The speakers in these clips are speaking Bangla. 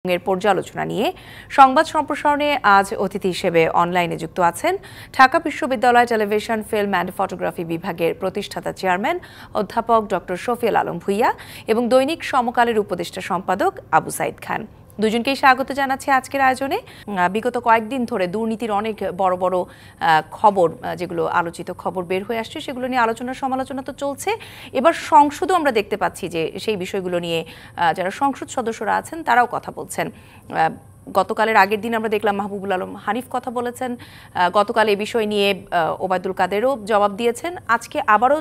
এর পর্যালোচনা নিয়ে সংবাদ সম্প্রসারণে আজ অতিথি হিসেবে অনলাইনে যুক্ত আছেন ঢাকা বিশ্ববিদ্যালয় টেলিভিশন ফিল্ম অ্যান্ড ফটোগ্রাফি বিভাগের প্রতিষ্ঠাতা চেয়ারম্যান অধ্যাপক ডক্টর শফিউল আলম ভূঁইয়া এবং দৈনিক সমকালের উপদেষ্টা সম্পাদক আবু সাইদ খান। দুজনকেই স্বাগত জানাচ্ছি আজকের আয়োজনে। বিগত কয়েকদিন ধরে দুর্নীতির অনেক বড় বড় খবর, যেগুলো আলোচিত খবর বের হয়ে আসছে, সেগুলো নিয়ে আলোচনা সমালোচনা তো চলছে। এবার সংসদও আমরা দেখতে পাচ্ছি যে সেই বিষয়গুলো নিয়ে যারা সংসদ সদস্যরা আছেন তারাও কথা বলছেন। গতকালের আগের দিন আমরা দেখলাম মাহবুবুল আলম হানিফ কথা বলেছেন, গতকাল এই বিষয় নিয়ে ওবায়দুল কাদেরও জবাব দিয়েছেন। আজকে আবারও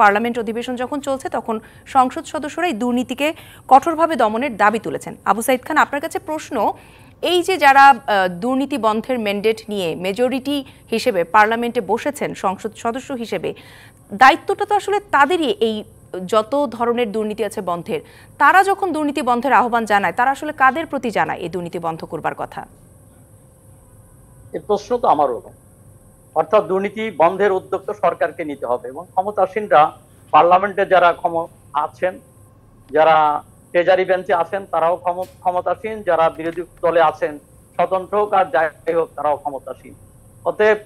পার্লামেন্ট অধিবেশন যখন চলছে তখন সংসদ সদস্যরা এই দুর্নীতিকে কঠোরভাবে দমনের দাবি তুলেছেন। আবু সাইদ খান, আপনার কাছে প্রশ্ন, এই যে যারা দুর্নীতি বন্ধের ম্যান্ডেট নিয়ে মেজরিটি হিসেবে পার্লামেন্টে বসেছেন সংসদ সদস্য হিসেবে, দায়িত্বটা তো আসলে তাদেরই, এই যত ধরনের দুর্নীতি আছে বন্ধের। তারা যখন দুর্নীতি বন্ধের আহ্বান জানায়, তারা আসলে কাদের প্রতি জানায় এই দুর্নীতি বন্ধ করবার কথা? এই প্রশ্ন তো আমারও। অর্থাৎ দুর্নীতি বন্ধের উদ্যোগ তো সরকারকে নিতে হবে এবং ক্ষমতাসীনরা পার্লামেন্টে যারা আছেন, যারা ট্রেজারি বেঞ্চে আছেন তারাও ক্ষমতাসীন, যারা বিরোধী দলে আছেন স্বতন্ত্র হোক আর যাই হোক তারাও ক্ষমতাসীন। অতএব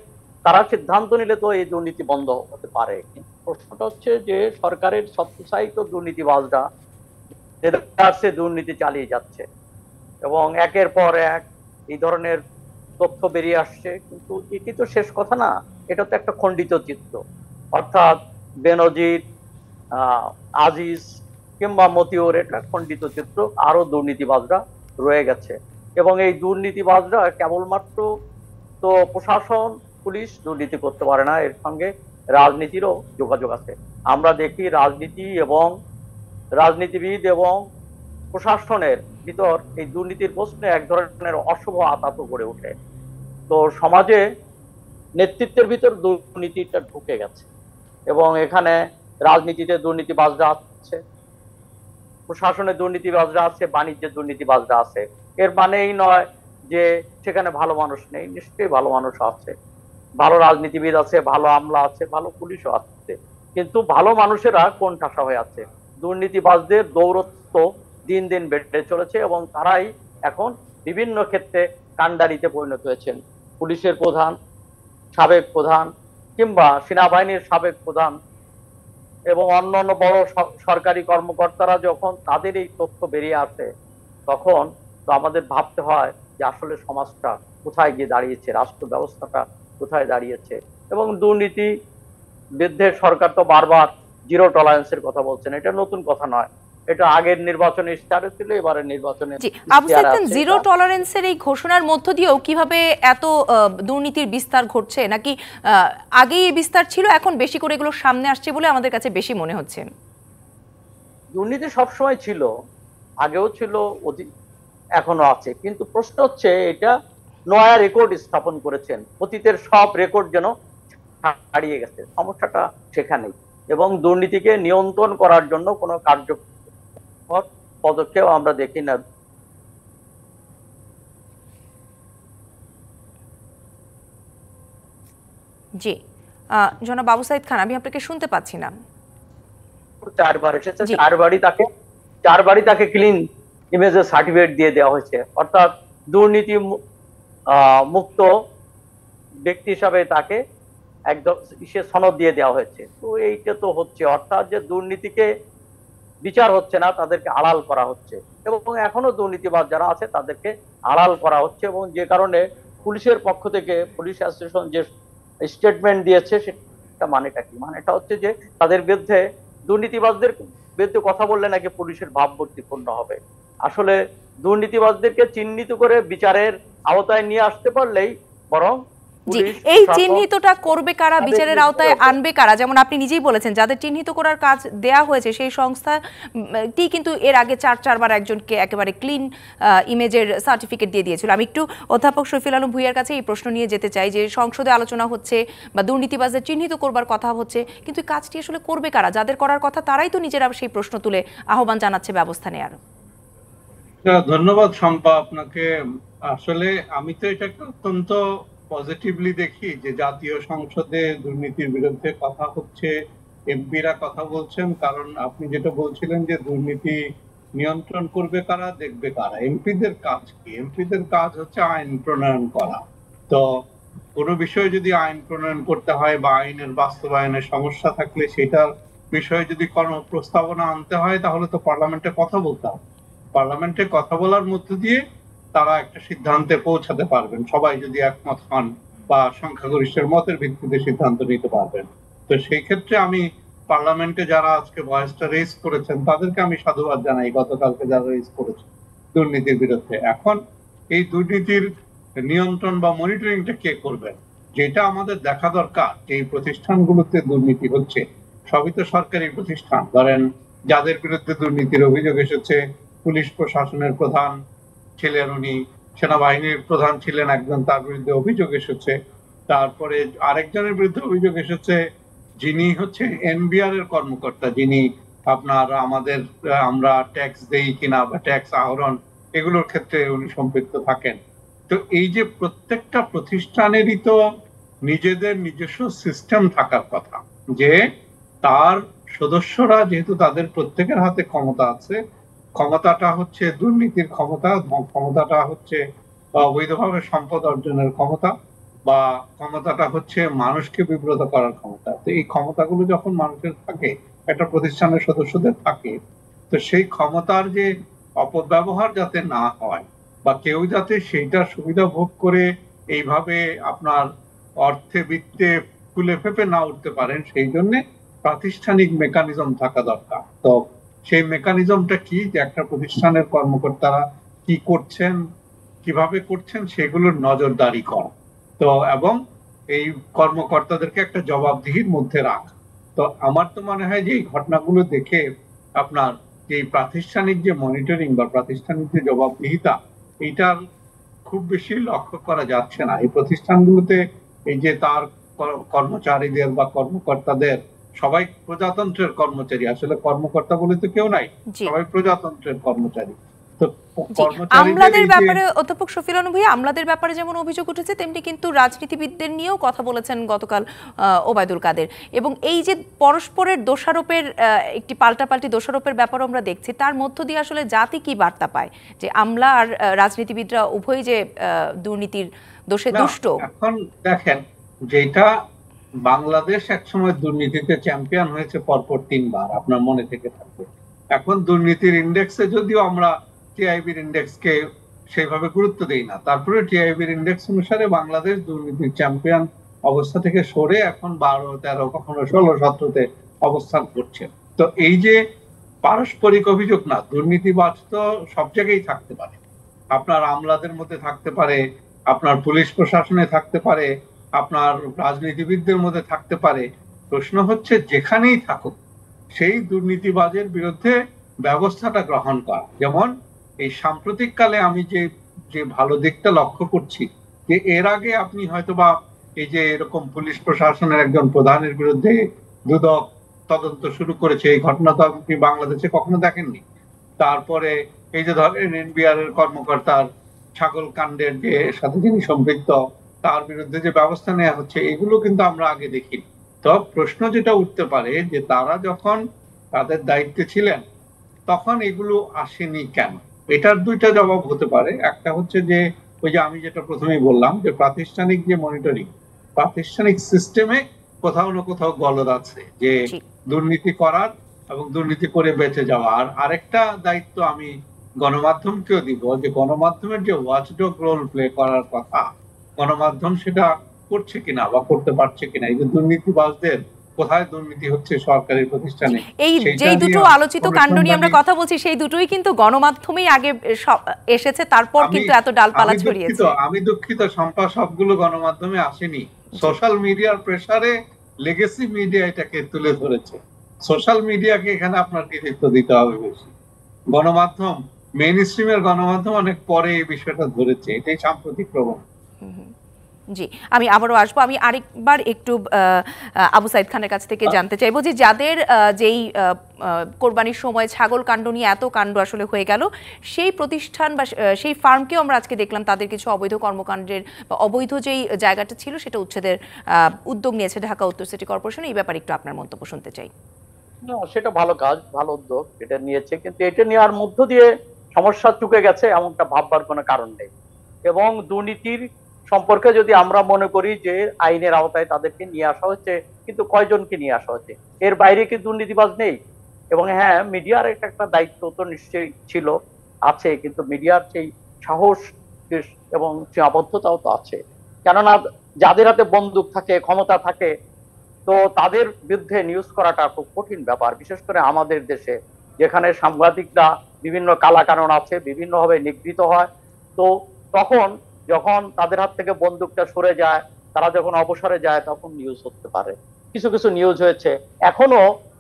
তারা সিদ্ধান্ত নিলে তো এই দুর্নীতি বন্ধ হতে পারে। কিন্তু প্রশ্নটা হচ্ছে যে সরকারের সত্যসাহিত দুর্নীতিবাজরা দুর্নীতি চালিয়ে যাচ্ছে এবং একের পর এক এই ধরনের তথ্য বেরিয়ে আসছে। কিন্তু এটি তো শেষ কথা না, এটা তো একটা খণ্ডিত চিত্র। অর্থাৎ বেনজির, আজিজ কিংবা মতিউর, এটা খণ্ডিত চিত্র। আরো দুর্নীতিবাজরা রয়ে গেছে এবং এই দুর্নীতিবাজরা কেবলমাত্র তো প্রশাসন পুলিশ দুর্নীতি করতে পারে না, এর সঙ্গে রাজনীতিরও যোগাযোগ আছে। আমরা দেখি রাজনীতি এবং রাজনীতিবিদ এবং প্রশাসনের ভিতর এই দুর্নীতির প্রশ্নে এক ধরনের অশুভ আতাত গড়ে ওঠে। তো সমাজে নেতৃত্বের ভিতর দুর্নীতিটা ঢুকে গেছে এবং এখানে রাজনীতিতে দুর্নীতিবাজরা আছে, প্রশাসনে দুর্নীতিবাজরা আছে, বাণিজ্যের দুর্নীতিবাজরা আছে। এর মানে এই নয় যে সেখানে ভালো মানুষ নেই, নিশ্চয়ই ভালো মানুষ আছে, ভালো রাজনীতিবিদ আছে, ভালো আমলা আছে, ভালো পুলিশও আছে। কিন্তু ভালো মানুষেরা কোণঠাসা হয়ে আছে। দুর্নীতিবাজদের দৌরত্ব দিন দিন বেড়ে চলেছে এবং তারাই এখন বিভিন্ন ক্ষেত্রে কাণ্ডারিতে পরিণত হয়েছেন। পুলিশের প্রধান, সাবেক প্রধান কিংবা সেনাবাহিনীর সাবেক প্রধান এবং অন্যান্য বড় সরকারি কর্মকর্তারা যখন তাদের এই তথ্য বেরিয়ে আসে, তখন তো আমাদের ভাবতে হয় যে আসলে সমাজটা কোথায় গিয়ে দাঁড়িয়েছে, রাষ্ট্র ব্যবস্থাটা কোথায় দাঁড়িয়েছে। এবং দুর্নীতি বিরুদ্ধে সরকার তো বারবার জিরো টলারেন্সের কথা বলছেন, এটা নতুন কথা নয়, এটা আগের নির্বাচনে ইশতেহারে ছিল, এবারের নির্বাচনে। আবু সাইদ খান, জিরো টলারেন্সের এই ঘোষণার মধ্য দিয়েও কিভাবে এত দুর্নীতির বিস্তার ঘটছে, নাকি আগেই এই বিস্তার ছিল, এখন বেশি করে এগুলো সামনে আসছে বলে আমাদের কাছে বেশি মনে হচ্ছে? দুর্নীতি সবসময় ছিল, আগেও ছিল, এখনো আছে। কিন্তু প্রশ্ন হচ্ছে এটা নয়া রেকর্ড স্থাপন করেছেন, অতীতের সব রেকর্ড যেন হারিয়ে গেছে। সমস্যাটা সেখানেই। এবং দুর্নীতিকে নিয়ন্ত্রণ করার জন্য কোনো কার্যকর পদক্ষেপ আমরা দেখি না। জি, জনাব আবু সাইদ খান, আমি আপনাকে শুনতে পাচ্ছি না। চারবার এসেছে, চারবারই তাকে ক্লিন ইমেজের সার্টিফিকেট দিয়ে দেওয়া হয়েছে, অর্থাৎ দুর্নীতি মুক্ত ব্যক্তি হিসাবে তাকে একদম সনদ দিয়ে দেওয়া হয়েছে। তো এইটা তো হচ্ছে, অর্থাৎ যে দুর্নীতিকে বিচার হচ্ছে না, তাদেরকে আড়াল করা হচ্ছে এবং এখনো দুর্নীতিবাজ যারা আছে তাদেরকে আড়াল করা হচ্ছে। এবং যে কারণে পুলিশের পক্ষ থেকে পুলিশ অ্যাসোসিয়েশন যে স্টেটমেন্ট দিয়েছে, সেটা মানেটা কি? মানেটা হচ্ছে যে তাদের বিরুদ্ধে, দুর্নীতিবাজদের বিরুদ্ধে কথা বললে নাকি পুলিশের ভাবমূর্তি পূর্ণ হবে। আসলে দুর্নীতিবাজদেরকে চিহ্নিত করে বিচারের আওতায় নিয়ে আসতে পারলেই বরং এই চিহ্নিতটা করবে কারা, বিচারের আওতায় আনবে কারা? যেমন আপনি নিজেই বলেছেন, যাদের চিহ্নিত করার কাজ দেয়া হয়েছে সেই সংস্থাটি কিন্তু এর আগে চারবার একজনকে একেবারে ক্লিন ইমেজের সার্টিফিকেট দিয়ে দিয়েছিল। আমি একটু অধ্যাপক শফিউল আলম ভূঁইয়ার কাছে এই প্রশ্ন নিয়ে যেতে চাই যে সংসদে আলোচনা হচ্ছে বা দুর্নীতিবাজদের চিহ্নিত করবার কথা হচ্ছে, কিন্তু কাজটি আসলে করবে কারা? যাদের করার কথা তারাই তো নিজেরা সেই প্রশ্ন তুলে আহ্বান জানাচ্ছে ব্যবস্থা নেওয়ার। ধন্যবাদ শম্পা আপনাকে। আসলে আমি তো এটাকে অত্যন্ত পজিটিভলি দেখি যে জাতীয় সংসদে দুর্নীতির বিরুদ্ধে কথা হচ্ছে, এমপিরা কথা বলছেন। কারণ আপনি যেটা বলছিলেন যে দুর্নীতি নিয়ন্ত্রণ করবে কারা, দেখবে কারা। এমপিদের কাজ কি? এমপিদের কাজ হচ্ছে আইন প্রণয়ন করা। তো কোনো বিষয়ে যদি আইন প্রণয়ন করতে হয় বা আইনের বাস্তবায়নের সমস্যা থাকলে সেটার বিষয়ে যদি কোনো প্রস্তাবনা আনতে হয় তাহলে তো পার্লামেন্টে কথা বলতে হবে। পার্লামেন্টে কথা বলার মধ্য দিয়ে তারা একটা সিদ্ধান্তে পৌঁছাতে পারবেন, সবাই যদি একমত হন বা সংখ্যাগরিষ্ঠের মতের ভিত্তিতে সিদ্ধান্ত নিতে পারবেন। তো সেই ক্ষেত্রে আমি পার্লামেন্টে যারা আজকে ভয়েসটা রেজ করেছেন তাদেরকে আমি সাধুবাদ জানাই, গতকালকে যারা রেজ করেছেন দুর্নীতির বিরুদ্ধে। এখন এই দুর্নীতির নিয়ন্ত্রণ বা মনিটরিংটা কে করবেন, যেটা আমাদের দেখা দরকার। এই প্রতিষ্ঠানগুলোতে দুর্নীতি হচ্ছে সবই তো সরকারি প্রতিষ্ঠান। ধরেন যাদের বিরুদ্ধে দুর্নীতির অভিযোগ এসেছে, পুলিশ প্রশাসনের প্রধান ছিলেন উনি, সেনাবাহিনীর প্রধান ছিলেন একজন, তার বিরুদ্ধে অভিযোগ এসেছে। তারপরে আরেকজনের বিরুদ্ধে অভিযোগ এসেছে যিনি হচ্ছে এনবিআর এর কর্মকর্তা, যিনি আপনার আমরা ট্যাক্স দেই কিনা বা ট্যাক্স আহরণ এগুলোর ক্ষেত্রে উনি সম্পৃক্ত থাকেন। তো এই যে প্রত্যেকটা প্রতিষ্ঠানেরই তো নিজেদের নিজস্ব সিস্টেম থাকার কথা, যে তার সদস্যরা যেহেতু তাদের প্রত্যেকের হাতে ক্ষমতা আছে, ক্ষমতাটা হচ্ছে দুর্নীতির ক্ষমতা, ক্ষমতাটা হচ্ছে অবৈধভাবে সম্পদ অর্জনের ক্ষমতা, বা ক্ষমতাটা হচ্ছে মানুষকে বিব্রত করার ক্ষমতা। তো এই ক্ষমতাগুলো যখন মানুষের থাকে, একটা প্রতিষ্ঠানের সদস্যদের থাকে, তো সেই ক্ষমতার যে অপব্যবহার যাতে না হয় বা কেউ যাতে সেইটার সুবিধা ভোগ করে এইভাবে আপনার অর্থে বৃত্তে ফুলে ফেপে না উঠতে পারেন, সেই জন্য প্রাতিষ্ঠানিক মেকানিজম থাকা দরকার। তো সেই মেকানিজমটা কি, যে একটা প্রতিষ্ঠানের কর্মকর্তারা কি করছেন, কিভাবে করছেন, সেগুলোর নজরদারি করা। তো এবং এই কর্মকর্তাদেরকে একটা জবাবদিহির মধ্যে রাখা। তো আমার তো মনে হয় যে এই ঘটনাগুলো দেখে আপনার যে প্রাতিষ্ঠানিক যে মনিটরিং বা প্রাতিষ্ঠানিক যে জবাবদিহিতা, এইটার খুব বেশি লক্ষ্য করা যাচ্ছে না। এই প্রতিষ্ঠানগুলোতে এই যে তার কর্মচারীদের বা কর্মকর্তাদের সবাই প্রজাতন্ত্রের কর্মচারী, আসলে কর্মকর্তা বলে তো কেউ নাই, সবাই প্রজাতন্ত্রের কর্মচারী। আমলাদের ব্যাপারে অধ্যাপক শফিউল আলম ভাইয়া, আমলাদের ব্যাপারে যেমন অভিযোগ উঠেছে তেমনি কিন্তু রাজনীতিবিদদের নিয়েও কথা বলেছেন গতকাল ওবায়দুল কাদের। এবং এই যে পরস্পরের দোষারোপের একটি পাল্টাপাল্টি দোষারোপের ব্যাপারও আমরা দেখছি, তার মধ্য দিয়ে আসলে জাতি কি বার্তা পায় যে আমলা আর রাজনীতিবিদরা উভয়ই যে দুর্নীতির দোষে দুষ্ট। এখন দেখেন, যেটা বাংলাদেশ একসময় দুর্নীতিতে চ্যাম্পিয়ন হয়েছে পরপর 3 বার, আপনার মনে থেকে থাকবে। এখন দুর্নীতির ইন্ডেক্সে যদিও আমরা টিআইবির ইন্ডেক্সকে সেইভাবে গুরুত্ব দেই না, তারপরে টিআইবির ইন্ডেক্স অনুসারে বাংলাদেশ দুর্নীতির চ্যাম্পিয়ন অবস্থা থেকে সরে এখন 12, 13, কখনো 16, 17-তে অবস্থান করছে। তো এই যে পারস্পরিক অভিযোগ না, দুর্নীতিবাজ তো সব জায়গায় থাকতে পারে, আপনার আমলাদের মধ্যে থাকতে পারে, আপনার পুলিশ প্রশাসনে থাকতে পারে, আপনার রাজনীতিবিদদের মধ্যে থাকতে পারে। প্রশ্ন হচ্ছে যেখানেই থাকুক সেই দুর্নীতিবাজের বিরুদ্ধে ব্যবস্থাটা গ্রহণ করা। যেমন এই সাম্প্রতিক কালে আমি যে ভালো দিকটা লক্ষ্য করছি, যে এর আগে আপনি হয়তোবা এই যে এরকম পুলিশ প্রশাসনের একজন প্রধানের বিরুদ্ধে দুদক তদন্ত শুরু করেছে, এই ঘটনা তো আপনি বাংলাদেশে কখনো দেখেননি। তারপরে এই যে ধরেন এনবিআর এর কর্মকর্তার ছাগল কাণ্ডের যে সাথে যিনি সম্পৃক্ত, তার বিরুদ্ধে যে ব্যবস্থা নেওয়া হচ্ছে, এগুলো কিন্তু আমরা আগে দেখিনি। তো প্রশ্ন যেটা উঠতে পারে যে তারা যখন তাদের দায়িত্বে ছিলেন তখন এগুলো আসেনি কেন? এটার 2টা জবাব হতে পারে। একটা হচ্ছে যে ওই যে আমি যেটা প্রথমেই বললাম, যে প্রাতিষ্ঠানিক যে মনিটরিং, প্রাতিষ্ঠানিক সিস্টেমে কোথাও না কোথাও গলদ আছে, যে দুর্নীতি করার এবং দুর্নীতি করে বেঁচে যাওয়া। আর আরেকটা দায়িত্ব আমি গণমাধ্যমকেও দিব, যে গণমাধ্যমের যে ওয়াচডগ রোল প্লে করার কথা, গণমাধ্যম সেটা করছে কিনা বা করতে পারছে কিনা। এই যে দুর্নীতিবাজদের কোথায় দুর্নীতি হচ্ছে সরকারি প্রতিষ্ঠানে, এই যে দুটো আলোচিত কাণ্ড নিয়ে আমরা কথা বলছি, সেই দুটোই কিন্তু গণমাধ্যমেই আগে এসেছে, তারপর কিন্তু এত ডালপালা ছড়িয়েছে। আমি দুঃখিত শম্পা, সবগুলো গণমাধ্যমে আসেনি, সোশ্যাল মিডিয়ার প্রেসারে লেগেসি মিডিয়া এটাকে তুলে ধরেছে। সোশ্যাল মিডিয়াকে এখানে আপনার কৃতিত্ব দিতে হবে বেশি। গণমাধ্যম, মেইন স্ট্রিমের গণমাধ্যম অনেক পরে এই বিষয়টা ধরেছে, এটাই সাম্প্রতিক প্রবণতা। জি, আমি আবারও আসবো। আমি আরেকবার একটু আবু সাইদ খানের কাছ থেকে জানতে চাইবো যে যাদের যেই কোরবানির সময় ছাগল কাণ্ড নিয়ে এত কাণ্ড আসলে হয়ে গেল, সেই প্রতিষ্ঠান বা সেই ফার্মকেও আমরা আজকে দেখলাম তাদের কিছু অবৈধ কর্মকাণ্ডের বা অবৈধ যেই জায়গাটা ছিল সেটা উচ্ছেদের উদ্যোগ নিয়েছে ঢাকা উত্তর সিটি কর্পোরেশন। এই ব্যাপারে একটু আপনার মন্তব্য শুনতে চাই। না, সেটা ভালো কাজ, ভালো উদ্যোগ এটা নিয়েছে, কিন্তু এটা নেওয়ার মধ্য দিয়ে সমস্যা চুকে গেছে এমনটা ভাববার কোনো কারণ নেই। এবং দুর্নীতির সম্পর্কে যদি আমরা মনে করি যে আইনের আওতায় তাদেরকে নিয়ে আসা হচ্ছে, কিন্তু কয়জনকে নিয়ে আসা হচ্ছে? এর বাইরে কি দুর্নীতিবাজ নেই? এবং হ্যাঁ, মিডিয়ার একটা একটা দায়িত্ব তো নিশ্চয়ই ছিল, আছে, কিন্তু মিডিয়ার সেই সাহস এবং সীমাবদ্ধতাও তো আছে। কেননা যাদের হাতে বন্দুক থাকে, ক্ষমতা থাকে, তো তাদের বিরুদ্ধে নিউজ করাটা খুব কঠিন ব্যাপার, বিশেষ করে আমাদের দেশে, যেখানে সাংবাদিকরা বিভিন্ন কালাকানুন আছে, বিভিন্নভাবে নিগৃহীত হয়। তো তখন যখন তাদের হাত থেকে বন্দুকটা সরে যায়, তারা যখন অবসরে যায়, তখন নিউজ হতে পারে। কিছু কিছু নিউজ হয়েছে, এখনো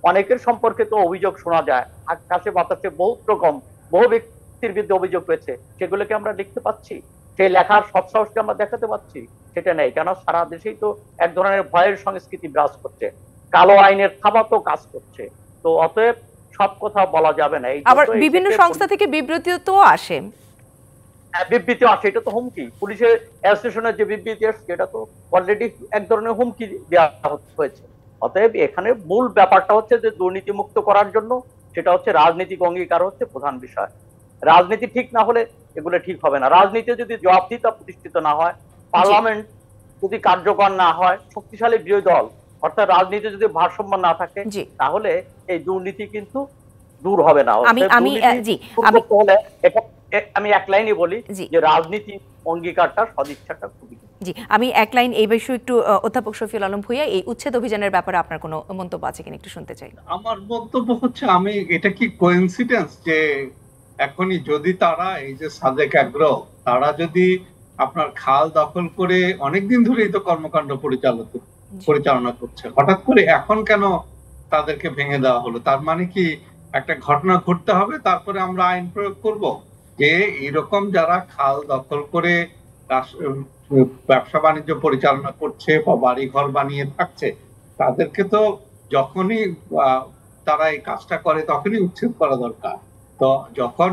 অনেকের সম্পর্কে তো অভিযোগ শোনা যায়, আকাশে বাতাসে বহুত রকম, বহু ব্যক্তির বিরুদ্ধে অভিযোগ রয়েছে, সেগুলোকে আমরা লিখতে পাচ্ছি? সেই লেখার সৎসাহসকে আমরা দেখাতে পাচ্ছি? সেটা নেই, কেন সারা দেশেই তো এক ধরনের ভয়ের সংস্কৃতি বিরাজ করছে, কালো আইনের থাবা তো কাজ করছে। তো অতএব সব কথা বলা যাবে না। এই আবার বিভিন্ন সংস্থা থেকে বিবৃতিও তো আসে। বিবৃতি আসে, এটা তো হুমকি। পুলিশের অ্যাসোসিয়েশনের যে বিবৃতি আসছে, এটা তো অলরেডি এক ধরনের হুমকি দেওয়া হয়েছে। অতএব এখানে মূল ব্যাপারটা হচ্ছে যে দুর্নীতি মুক্ত করার জন্য, সেটা হচ্ছে রাজনৈতিক অঙ্গীকার হচ্ছে প্রধান বিষয়। রাজনীতি ঠিক না হলে এগুলো ঠিক হবে না। রাজনীতি যদি জবাবদিহিতা প্রতিষ্ঠিত না হয়, পার্লামেন্ট যদি কার্যকর না হয়, শক্তিশালী বিরোধী দল, অর্থাৎ রাজনীতি যদি ভারসাম্য না থাকে, তাহলে এই দুর্নীতি কিন্তু দূর হবে না। আমি এক লাইনই বলি যে রাজনীতি অঙ্গীকারটা, সদিচ্ছাটা খুবই। জি, আমি এক লাইন এই বিষয়ে একটু অধ্যাপক শফিউল আলম ভূঁইয়া, এই উচ্ছেদ অভিযানের ব্যাপারে আপনার কোনো মন্তব্য আছে কিনা একটু শুনতে চাই। আমার বক্তব্য হচ্ছে, আমি এটা কি কোইন্সিডেন্স যে এখনই যদি তারা এই যে সাদেক আগ্রহ, তারা যদি আপনার খাল দখল করে অনেকদিন ধরেই তো কর্মকাণ্ড পরিচালনা করছে, হঠাৎ করে এখন কেন তাদেরকে ভেঙে দেওয়া হলো? তার মানে কি একটা ঘটনা ঘটতে হবে তারপরে আমরা আইন প্রয়োগ করব? যে এরকম যারা খাল দখল করে ব্যবসা বাণিজ্য পরিচালনা করছে বা বাড়ি ঘর বানিয়ে থাকছে, তাদেরকে তো যখনই তারা এই কাজটা করে তখনই উচ্ছেদ করা দরকার। তো যখন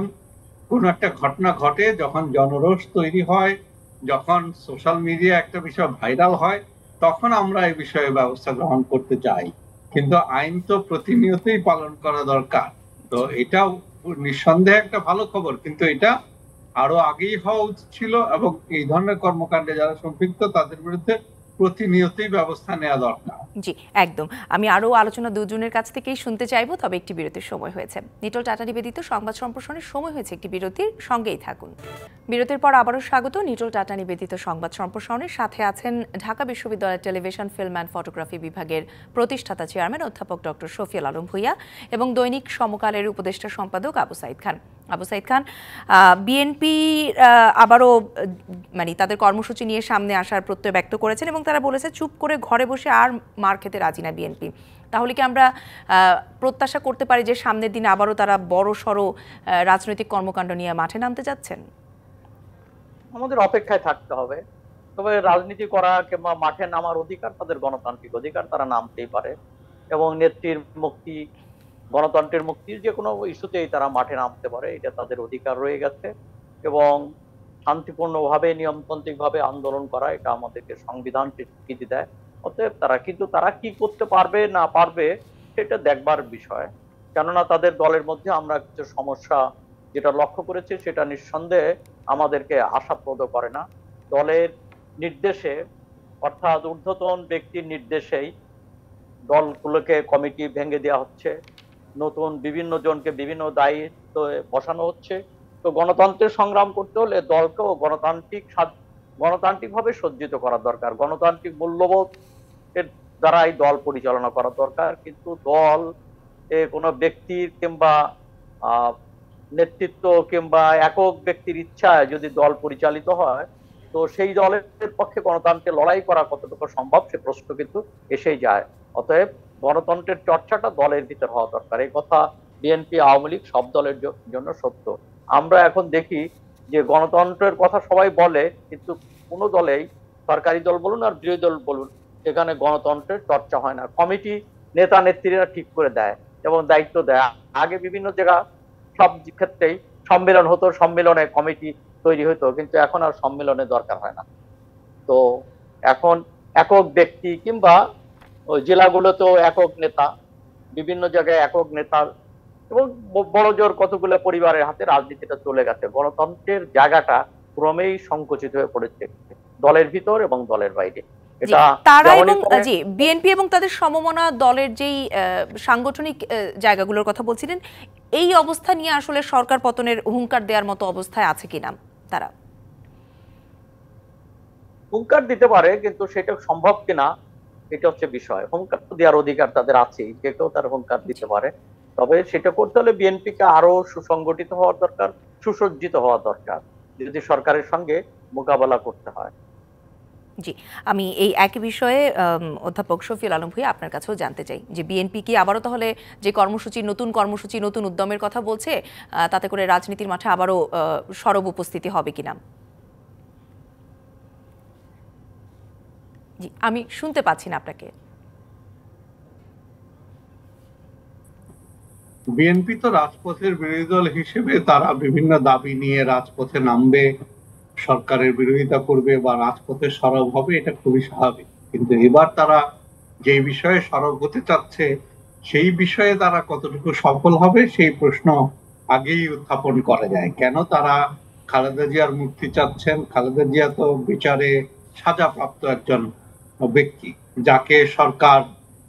কোন একটা ঘটনা ঘটে, যখন জনরোষ তৈরি হয়, যখন সোশ্যাল মিডিয়া একটা বিষয় ভাইরাল হয়, তখন আমরা এই বিষয়ে ব্যবস্থা গ্রহণ করতে চাই। কিন্তু আইন তো প্রতিনিয়তই পালন করা দরকার। তো এটাও নিঃসন্দেহে একটা ভালো খবর, কিন্তু এটা আরো আগেই হওয়া উচিত ছিল, এবং এই ধরনের কর্মকাণ্ডে যারা সম্পৃক্ত তাদের বিরুদ্ধে প্রতিনিয়তই ব্যবস্থা নেওয়া দরকার। জি, একদম। আমি আরো আলোচনা দুজনের কাছ থেকেই শুনতে চাইবো, তবে একটি বিরতির সময় হয়েছে। নিটোল টাটা নিবেদিত সংবাদ সম্প্রসারণের সময় হয়েছে একটি বিরতির, সঙ্গেই থাকুন। বিরতির পর আবারও স্বাগত নিটোল টাটা নিবেদিত সংবাদ সম্প্রসারণের সাথে আছেন ঢাকা বিশ্ববিদ্যালয়ের টেলিভিশন, ফিল্ম অ্যান্ড ফটোগ্রাফি বিভাগের প্রতিষ্ঠাতা চেয়ারম্যান অধ্যাপক ডক্টর শফিউল আলম ভূঁইয়া এবং দৈনিক সমকালের উপদেষ্টা সম্পাদক আবু সাইদ খান। আবু সাইদ খান, বিএনপি আবারও মানে তাদের কর্মসূচি নিয়ে সামনে আসার প্রত্যয় ব্যক্ত করেছেন এবং তারা বলেছে চুপ করে ঘরে বসে আর মার খেতে রাজি না বিএনপি। তাহলে কি আমরা প্রত্যাশা করতে পারি যে সামনের দিনে আবারও তারা বড় সড়ো রাজনৈতিক কর্মকাণ্ড নিয়ে মাঠে নামতে যাচ্ছেন? আমাদের অপেক্ষায় থাকতে হবে। তবে রাজনীতি করা কিংবা মাঠে নামার অধিকার তাদের, গণতান্ত্রিক অধিকার, তারা নামতেই পারে। এবং নেত্রীর মুক্তি, গণতন্ত্রের মুক্তি, যে কোনো ইস্যুতেই তারা মাঠে নামতে পারে, এটা তাদের অধিকার রয়ে গেছে। এবং শান্তিপূর্ণভাবে, নিয়মতান্ত্রিকভাবে আন্দোলন করা, এটা আমাদেরকে সংবিধান স্বীকৃতি দেয়। অতএব তারা কি করতে পারবে না পারবে সেটা দেখবার বিষয়। কেননা তাদের দলের মধ্যে আমরা কিছু সমস্যা যেটা লক্ষ্য করেছি, সেটা নিঃসন্দেহে আমাদেরকে আশাপ্রদ করে না। দলের নির্দেশে, অর্থাৎ ঊর্ধ্বতন ব্যক্তির নির্দেশেই দলগুলোকে কমিটি ভেঙে দেওয়া হচ্ছে, নতুন বিভিন্ন জনকে বিভিন্ন দায়িত্ব বসানো হচ্ছে। তো গণতন্ত্রের সংগ্রাম করতে হলে দলকেও গণতান্ত্রিকভাবে সজ্জিত করা দরকার, গণতান্ত্রিক মূল্যবোধ এর দ্বারাই দল পরিচালনা করা দরকার। কিন্তু দল কোনো ব্যক্তির কিংবা নেতৃত্ব কিংবা একক ব্যক্তির ইচ্ছায় যদি দল পরিচালিত হয়, তো সেই দলের পক্ষে গণতন্ত্রে লড়াই করা কতটুকু সম্ভব সে প্রশ্ন কিন্তু এসেই যায়। অতএব গণতন্ত্রের চর্চাটা দলের ভিতর হওয়া দরকার। এই কথা বিএনপি, আওয়ামী লীগ সব দলের জন্য সত্য। আমরা এখন দেখি যে গণতন্ত্রের কথা সবাই বলে, কিন্তু কোনো দলেই, সরকারি দল বলুন আর বিরোধী দল বলুন, সেখানে গণতন্ত্রের চর্চা হয় না। কমিটি নেতা নেত্রীরা ঠিক করে দেয় এবং দায়িত্ব দেয়। আগে বিভিন্ন জায়গা, সব ক্ষেত্রেই সম্মেলন হতো, সম্মেলনে কমিটি তৈরি হতো, কিন্তু এখন আর সম্মেলনের দরকার হয় না। তো এখন একক ব্যক্তি কিংবা ওই জেলাগুলোতেও একক নেতা, বিভিন্ন জায়গায় একক নেতা এবং বড় জোর কতগুলো পরিবারের হাতে রাজনীতিটা চলে গেছে। গণতন্ত্রের জায়গাটা ক্রমেই সংকুচিত হয়ে পড়েছে দলের ভিতর এবং দলের বাইরে। এটা তারা এবং বিএনপি এবং তাদের সমমনা দলের যেই সাংগঠনিক জায়গাগুলোর কথা বলছিলেন, এই অবস্থা নিয়ে আসলে সরকার পতনের হুঙ্কার দেওয়ার মতো অবস্থায় আছে কিনা? তারা হুঙ্কার দিতে পারে, কিন্তু সেটা সম্ভব কিনা এটা হচ্ছে বিষয়। হুঙ্কার দেওয়ার অধিকার তাদের আছে, যে কেউ তার হুঙ্কার দিতে পারে। তবে সেটা করতে হলে বিএনপিকে আরো সুসংগঠিত হওয়া দরকার, সুসজ্জিত হওয়া দরকার, যদি সরকারের সঙ্গে মোকাবেলা করতে হয়। জি, আমি এই একই বিষয়ে অধ্যাপক শফিউল আলম ভূঁইয়া আপনার কাছেও জানতে চাই যে বিএনপি কি আবারও তাহলে যে কর্মসূচি নতুন উদ্যমের কথা বলছে, তাতে করে রাজনীতির মাঠে আবারও সরব উপস্থিতি হবে কিনা? জি, আমি শুনতে পাচ্ছি না আপনাকে। বিএনপি তো রাজপথের বিরোধী দল হিসেবে তারা বিভিন্ন দাবি নিয়ে রাজপথে নামবে, সরকারের বিরোধিতা করবে বা রাজপথে সরব হবে, এটা খুবই স্বাভাবিক। কিন্তু এবার তারা যে বিষয়ে সরব হতে চাচ্ছে সেই বিষয়ে তারা কতটুকু সফল হবে সেই প্রশ্ন আগেই উত্থাপন করা যায়। কেন তারা খালেদা জিয়ার মুক্তি চাচ্ছেন? খালেদা জিয়া তো বিচারে সাজাপ্রাপ্ত একজন ব্যক্তি, যাকে সরকার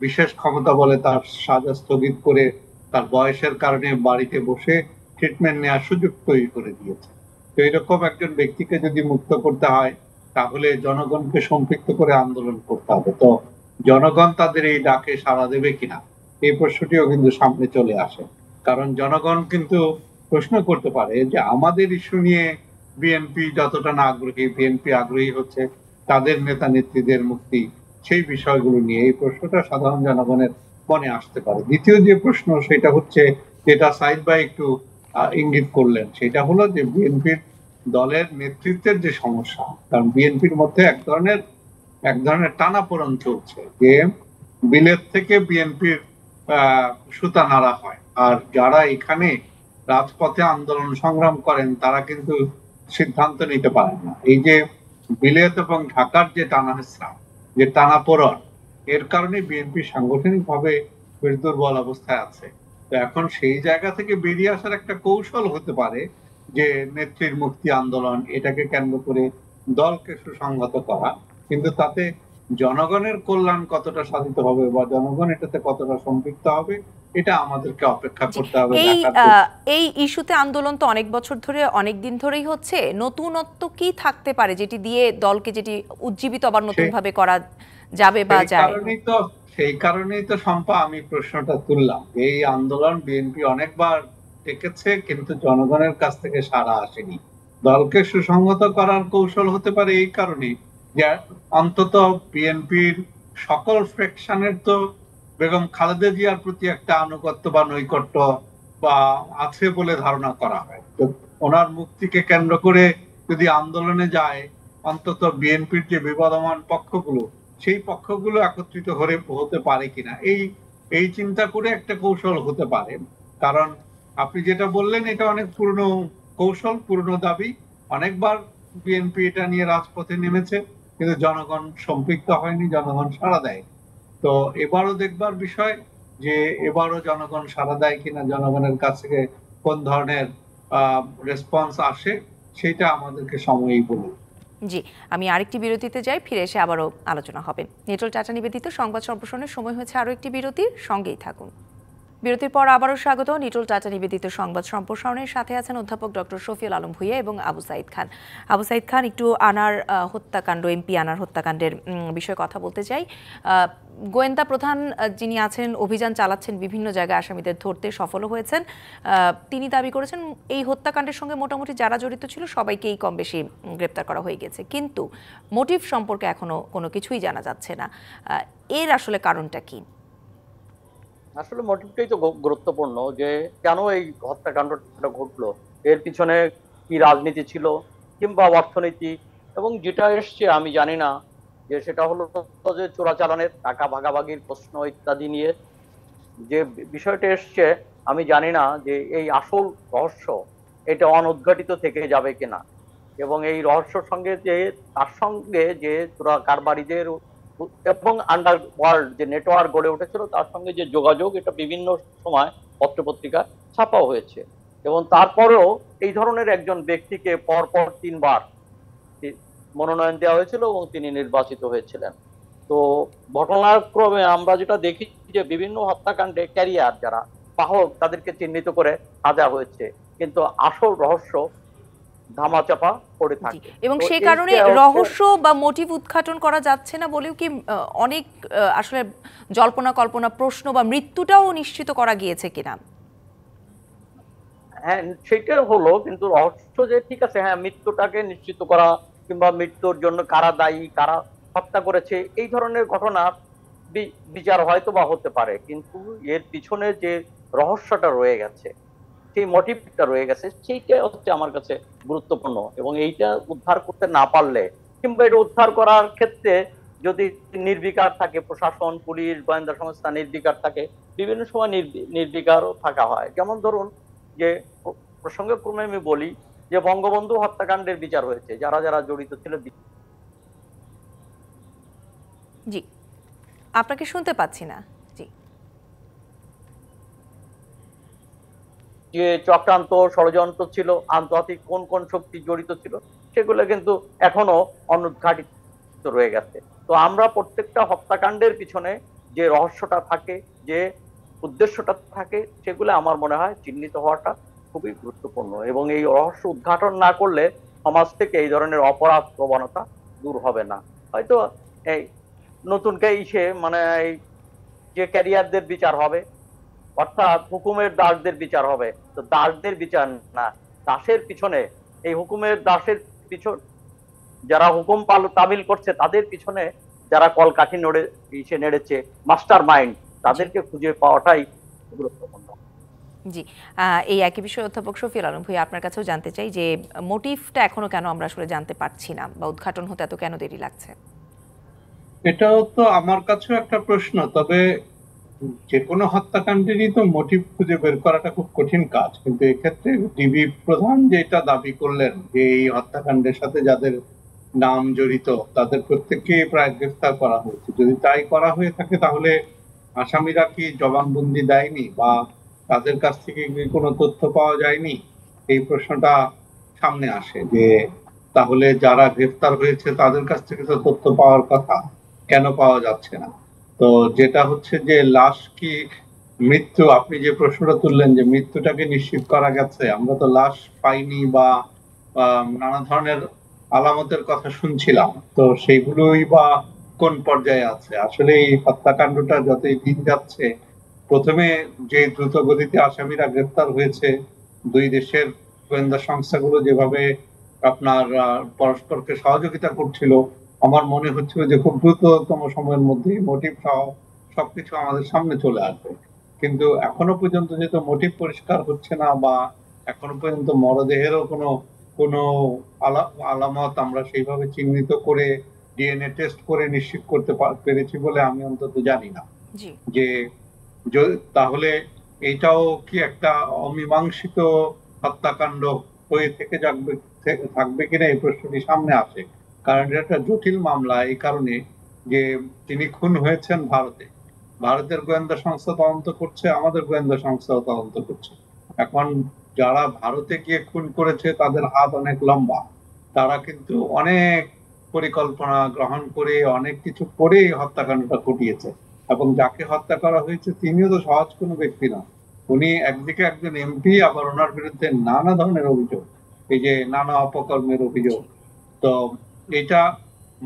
বিশেষ ক্ষমতা বলে তার সাজা স্থগিত করে তার বয়সের কারণে বাড়িতে বসে ট্রিটমেন্ট নেওয়ার সুযোগ তৈরি করে দিয়েছে। তো এরকম একজন ব্যক্তিকে যদি মুক্ত করতে হয় তাহলে জনগণকে সম্পৃক্ত করে আন্দোলন করতে হবে। তো জনগণ তাদের এই ডাকে সাড়া দেবে কিনা এই প্রশ্নটিও কিন্তু সামনে চলে আসে। কারণ জনগণ কিন্তু প্রশ্ন করতে পারে যে আমাদের ইস্যু নিয়ে বিএনপি যতটা না আগ্রহী, বিএনপি আগ্রহী হচ্ছে তাদের নেতা নেত্রীদের মুক্তি, সেই বিষয়গুলো নিয়ে এই প্রশ্নটা সাধারণ জনগণের মনে আসতে পারে। দ্বিতীয় যে প্রশ্ন সেটা হচ্ছে, যেটা সাইদ ভাই একটু ইঙ্গিত করলেন, সেটা হলো যে বিএনপির দলের নেতৃত্বের যে সমস্যা। কারণ বিএনপির মধ্যে এক ধরনের টানাপোড়েন চলছে যে বিলেত থেকে বিএনপির সুতা নাড়া হয়, আর যারা এখানে রাজপথে আন্দোলন সংগ্রাম করেন তারা কিন্তু সিদ্ধান্ত নিতে পারেন না। এই যে বিলেত এবং ঢাকার যে টানাহেঁচড়া, যে টানাপোড়েন, এর কারণে বিএনপি সাংগঠনিক ভাবে বেশ দুর্বল অবস্থায় আছে। তো এখন সেই জায়গা থেকে বেরিয়ে আসার একটা কৌশল হতে পারে যে নেত্রীর মুক্তি আন্দোলন, এটাকে কেন্দ্র করে দলকে সুসংহত করা। কিন্তু তাতে জনগণের কল্যাণ কতটা সাধিত হবে বা জনগণ এটাতে কতটা সম্পৃক্ত হবে এটা আমাদেরকে অপেক্ষা করতে হবে। এই ইস্যুতে আন্দোলন তো অনেক বছর ধরে, অনেক দিন ধরেই হচ্ছে। নতুনত্ব কি থাকতে পারে যেটি দিয়ে দলকে যেটি উজ্জীবিত আবার নতুন ভাবে করা যাবে বা যায়? সেই কারণেই তো শম্পা আমি প্রশ্নটা তুললাম। এই আন্দোলন বিএনপি অনেকবার ডেকেছে কিন্তু জনগণের কাছ থেকে সাড়া আসেনি। দলকে সুসংহত করার কৌশল হতে পারে এই কারণে যে অন্তত বিএনপির সকল ফ্র্যাকশনের তো বেগম খালেদা জিয়ার প্রতি একটা আনুগত্য বা নৈকট্য বা আছে বলে ধারণা করা হয়। তো ওনার মুক্তিকে কেন্দ্র করে যদি আন্দোলনে যায়, অন্তত বিএনপির যে বিবদমান পক্ষগুলো, সেই পক্ষগুলো একত্রিত হতে পারে কিনা এই চিন্তা করে একটা কৌশল হতে পারে। কারণ আপনি যেটা বললেন এটা অনেক পুরনো কৌশল, পুরনো দাবি। অনেকবার বিএনপি এটা নিয়ে রাজপথে নেমেছে কিন্তু জনগণ সম্পৃক্ত হয়নি, জনগণ সাড়া দেয়। তো এবারও দেখবার বিষয় যে এবারও জনগণ সাড়া দেয় কিনা, জনগণের কাছ থেকে কোন ধরনের রেসপন্স আসে সেটা আমাদেরকে সময়ই বলবে। জি, আমি আরেকটি বিরতিতে যাই, ফিরে এসে আবারও আলোচনা হবে। নিটোল টাটা নিবেদিত সংবাদ সম্প্রসারণের সময় হয়েছে আরও একটি বিরতির, সঙ্গেই থাকুন। বিরতির পর আবারও স্বাগত। নিটোল টাটা নিবেদিত সংবাদ সম্প্রসারণের সাথে আছেন অধ্যাপক ডক্টর শফিউল আলম ভূঁইয়া এবং আবু সাইদ খান। আবু সাইদ খান, একটু আনার হত্যাকাণ্ড, এমপি আনার হত্যাকাণ্ডের বিষয়ে কথা বলতে চাই। গোয়েন্দা প্রধান যিনি আছেন, অভিযান চালাচ্ছেন বিভিন্ন জায়গায়, আসামিদের ধরতে সফলও হয়েছেন। তিনি দাবি করেছেন এই হত্যাকাণ্ডের সঙ্গে মোটামুটি যারা জড়িত ছিল সবাইকেই কম বেশি গ্রেপ্তার করা হয়ে গেছে, কিন্তু মোটিভ সম্পর্কে এখনো কোনো কিছুই জানা যাচ্ছে না। এর আসলে কারণটা কি? আসলে মোটিভটাই তো গুরুত্বপূর্ণ, যে কেন এই হত্যাকাণ্ডটা ঘটলো, এর পিছনে কি রাজনীতি ছিল কিংবা অর্থনীতি, এবং যেটা এসছে আমি জানি না, যে সেটা হলো যে চোরাচালানের টাকা ভাগাভাগির প্রশ্ন ইত্যাদি নিয়ে যে বিষয়টা এসছে, আমি জানি না যে এই আসল রহস্য এটা অনুদ্ঘাটিত থেকে যাবে কিনা। এবং এই রহস্যর সঙ্গে যে তার সঙ্গে যে চোরা কারবারিদের এবং আন্ডারওয়ার্ল্ড যে নেটওয়ার্ক গড়ে উঠেছিল তার সঙ্গে যে যোগাযোগ, এটা বিভিন্ন সময় পত্রপত্রিকা ছাপাও হয়েছে। এবং তারপরেও এই ধরনের একজন ব্যক্তিকে পরপর 3বার মনোনয়ন দেওয়া হয়েছিল এবং তিনি নির্বাচিত হয়েছিলেন। তো ঘটনাক্রমে আমরা যেটা দেখি যে বিভিন্ন হত্যাকাণ্ডে ক্যারিয়ার যারা বাহক তাদেরকে চিহ্নিত করে সাজা হয়েছে, কিন্তু আসল রহস্য ধামাচাপা পড়ে থাকে। এবং সেই কারণে রহস্য বা মোটিভ উদ্ঘাটন করা যাচ্ছে না বলেও কি অনেক আসলে জল্পনা কল্পনা প্রশ্ন বা মৃত্যুটাও নিশ্চিত করা গিয়েছে কিনা? হ্যাঁ, সেটা হলো, কিন্তু রহস্য যে ঠিক আছে, হ্যাঁ মৃত্যুটাকে নিশ্চিত করা কিংবা মৃত্যুর জন্য কারা দায়ী, কারা হত্যা করেছে, এই ধরনের ঘটনা বিচার হয়তো বা হতে পারে, কিন্তু এর পিছনে যে রহস্যটা রয়ে গেছে, সেই মোটিভটা রয়ে গেছে, সেইটা হচ্ছে আমার কাছে গুরুত্বপূর্ণ। এবং এইটা উদ্ধার করতে না পারলে কিংবা এটা উদ্ধার করার ক্ষেত্রে যদি নির্বিকার থাকে প্রশাসন, পুলিশ, গোয়েন্দা সংস্থা নির্বিকার থাকে, বিভিন্ন সময় নির্বিকারও থাকা হয়। যেমন ধরুন যে প্রসঙ্গক্রমে আমি বলি যে বঙ্গবন্ধু হত্যাকাণ্ডের বিচার হয়েছে, যারা যারা জড়িত ছিল। জি, আপনাকে শুনতে পাচ্ছি না। জি, যে চক্রান্ত ষড়যন্ত্র ছিল, আন্তর্জাতিক কোন কোন শক্তি জড়িত ছিল, সেগুলো কিন্তু এখনো অনুদ্ঘাটিত রয়ে গেছে। তো আমরা প্রত্যেকটা হত্যাকাণ্ডের পিছনে যে রহস্যটা থাকে, যে উদ্দেশ্যটা থাকে, সেগুলো আমার মনে হয় চিহ্নিত হওয়াটা খুবই গুরুত্বপূর্ণ। এবং এই রহস্য উদ্ঘাটন না করলে সমাজ থেকে এই ধরনের অপরাধ প্রবণতা দূর হবে না। হয়তো এই নতুন মানে এই যে ক্যারিয়ারদের বিচার হবে, অর্থাৎ হুকুমের দাসদের বিচার হবে, তো দাসদের বিচার না, দাসের পিছনে, এই হুকুমের দাসের পিছন, যারা হুকুম তামিল করছে তাদের পিছনে যারা কলকাঠি নেড়েছে, মাস্টার মাইন্ড, তাদেরকে খুঁজে পাওয়াটাই গুরুত্বপূর্ণ। জি, এই একই বিষয়ে অধ্যাপক শফিউল আলম ভূঁইয়া, আপনার কাছেও জানতে চাই যে মোটিভটা এখনো কেন আমরা আসলে জানতে পারছি না, বা উদ্ঘাটন হতে এত কেন দেরি লাগছে? এটাও তো আমার কাছেও একটা প্রশ্ন। তবে যে কোনো হত্যাকাণ্ডেরই তো মোটিভ খুঁজে বের করাটা খুব কঠিন কাজ, কিন্তু এক্ষেত্রে ডিবি প্রধান যেটা দাবি করলেন যে এই হত্যাকাণ্ডের সাথে যাদের নাম জড়িত তাদের প্রত্যেককে প্রায় গ্রেফতার করা হয়েছে। যদি তাই করা হয়ে থাকে তাহলে আসামিরা কি জবানবন্দি দেয়নি বা তাদের কাছ থেকে কি কোনো তথ্য পাওয়া যায়নি? এই প্রশ্নটা সামনে আসে যে তাহলে যারা গ্রেফতার হয়েছে তাদের কাছ থেকে তো তথ্য পাওয়ার কথা, কেন পাওয়া যাচ্ছে না? তো যেটা হচ্ছে যে লাশ কি মৃত্যু, আপনি যে প্রশ্নটা তুললেন যে মৃত্যুটাকে নিশ্চিত করা গেছে, আমরা তো লাশ পাইনি বা নানা ধরনের আলামতের কথা শুনছিলাম, তো সেইগুলোই বা কোন পর্যায়ে আছে? আসলে এই হত্যাকাণ্ডটা যতই দিন যাচ্ছে, প্রথমে যে দ্রুত গতিতে আসামিরা গ্রেফতার হয়েছে, দুই দেশের গোয়েন্দা সংস্থাগুলো যেভাবে আপনার পরস্পরকে সহযোগিতা করছিল, আমার মনে হচ্ছিল যে খুব দ্রুততম সময়ের মধ্যে মোটিভ সহ সবকিছু আমাদের সামনে চলে আসবে। কিন্তু এখনো পর্যন্ত যেহেতু মোটিভ পরিষ্কার হচ্ছে না, বা এখনো পর্যন্ত মরদেহেরও কোনো কোনো আলামত আমরা সেইভাবে চিহ্নিত করে ডিএনএ টেস্ট করে নিশ্চিত করতে পেরেছি বলে আমি অন্তত জানি না। যে তাহলে এইটাও কি একটা অমীমাংসিত হত্যাকাণ্ড হয়ে থেকে থাকবে কিনা, এই প্রশ্নটি সামনে আসে। কারণ এটা একটা জটিল মামলা এই কারণে যে তিনি খুন হয়েছেন ভারতে, ভারতের গোয়েন্দা সংস্থা তদন্ত করছে, আমাদের গোয়েন্দা সংস্থাও তদন্ত করছে। এখন যারা ভারতে গিয়ে খুন করেছে তাদের হাত অনেক লম্বা, তারা কিন্তু অনেক পরিকল্পনা গ্রহণ করে অনেক কিছু করে হত্যাকাণ্ডটা ঘটিয়েছে। এবং যাকে হত্যা করা হয়েছে তিনিও তো সহজ কোনো ব্যক্তি না, উনি একদিকে একজন এমপি, আবার ওনার বিরুদ্ধে নানা ধরনের অভিযোগ, এই যে নানা অপকর্মের অভিযোগ। তো এটা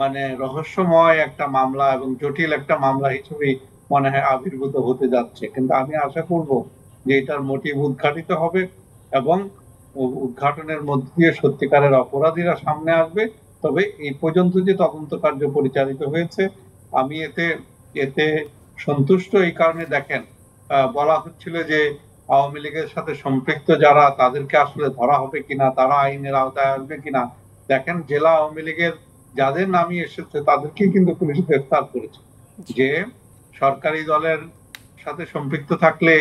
মানে রহস্যময় একটা মামলা এবং জটিল একটা মামলা হিসেবে মনে হয় আবির্ভূত হতে যাচ্ছে। কিন্তু আমি আশা করব যে এটার মোটিভ উদ্ঘাটিত হবে এবং উদ্ঘাটনের মধ্য দিয়ে সত্যিকারের অপরাধীরা সামনে আসবে। তবে এই পর্যন্ত যে তদন্ত কার্য পরিচালিত হয়েছে, আমি এতে সন্তুষ্ট। এই কারণে দেখেন, বলা হচ্ছিল যে আওয়ামী লীগের সাথে সম্পৃক্ত যারা, তাদেরকে আসলে ধরা হবে কিনা, তারা আইনের আওতায় আসবে কিনা। দেখেন, জেলা আওয়ামী লীগের যাদের নামই এসেছে তাদেরকে কিন্তু পুলিশ গ্রেফতার করেছে, যে সরকারি দলের সাথে সম্পৃক্ত থাকলে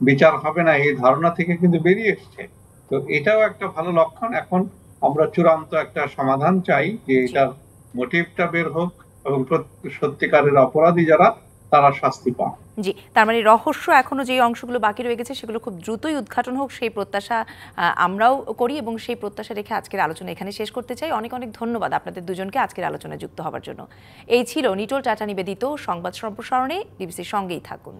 বিচার হবে না, এই ধারণা থেকে কিন্তু বেরিয়ে এসছে। তো এটাও একটা ভালো লক্ষণ। এখন আমরা চূড়ান্ত একটা সমাধান চাই যে এটার মোটিভটা বের হোক এবং সত্যিকারের অপরাধী যারা তারা শাস্তি পান। জি, তার মানে রহস্য এখনো যে অংশগুলো বাকি রয়ে গেছে সেগুলো খুব দ্রুতই উদ্ঘাটন হোক সেই প্রত্যাশা আমরাও করি এবং সেই প্রত্যাশা রেখে আজকের আলোচনা এখানে শেষ করতে চাই। অনেক অনেক ধন্যবাদ আপনাদের দুজনকে আজকের আলোচনায় যুক্ত হওয়ার জন্য। এই ছিল নিটোল টাটা নিবেদিত সংবাদ সম্প্রসারণে। ডিবিসির সঙ্গেই থাকুন।